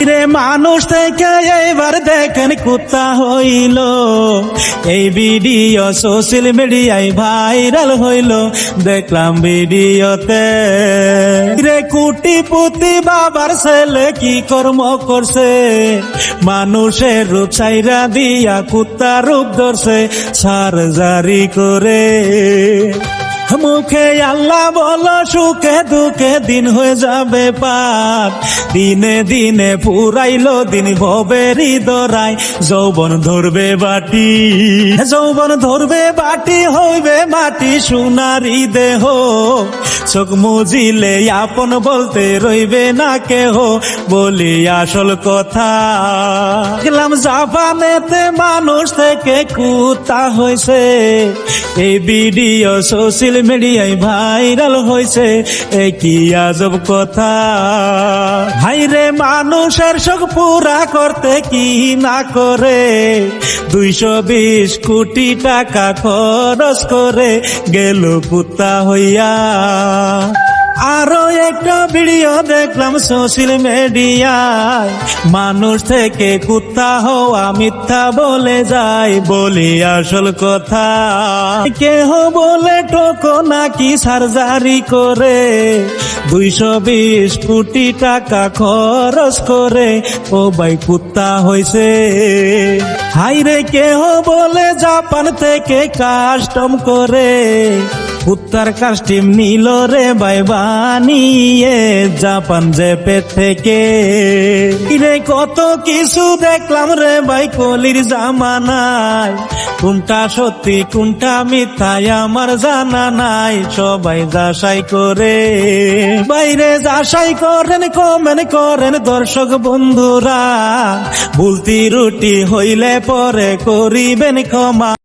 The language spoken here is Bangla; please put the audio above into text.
রে মানুষ থেকে এইবার দেখেন কুত্তা হইল, এই ভিডিও সোশ্যাল মিডিয়ায় ভাইরাল হইল। দেখলাম ভিডিওতে রে কোটিপতি বাবার ছেলে কি কর্ম করছে, মানুষের রূপ ছাইরা দিয়া কুত্তা রূপ ধরছে সার্জারি করে। মুখে আল্লাহ বলো সুখে দুঃখে দিন হয়ে যাবে পার, দিনে দিনে পুরাইলো দিন ভবেরই দরাই। যৌবন ধরবে বাটি, যৌবন ধরবে বাটি, হইবে মাটি সোনারি দেহ। চোখ মুজিলে আপন বলতে রইবে না কেহ, বলি আসল কথা। গেলাম জাপানেতে মানুষ থেকে কুত্তা হয়েছে, এই ভিডিও সোশ্যাল মিডিয়ায় ভাইরাল হয়েছে। এ কি আজব কথা, ভাইরে মানুষের শখ পুরা করতে কি না করে, 220 কোটি টাকা খরচ করে গেল কুত্তা হইয়া। আরো একটা ভিডিও দেখলাম সোশ্যাল মিডিয়ায়, মানুষ থেকে কুত্তা হওয়া মিথ্যা বলে যায়, বলি আসল কথা। কেহ বলে টোকো নাকি সার্জারি করে, 220 কোটি টাকা খরচ করে ও ভাই কুত্তা হইছে। হাইরে কেহ বলে জাপান থেকে কাস্টম করে, কুত্তার কাস্টিম নিল রে ভাই বানিয়ে জাপান জেপে থেকে। রে কত কিছু দেখলাম রে ভাই কলির জামানায়, কোনটা সত্যি কোনটা মিথ্যায় আমার জানা নাই, সবাই যাচাই করে। বাইরে যাচাই করেন কমেন্ট করেন দর্শক বন্ধুরা, ভুল ত্রুটি হইলে পরে করিবেন ক্ষমা।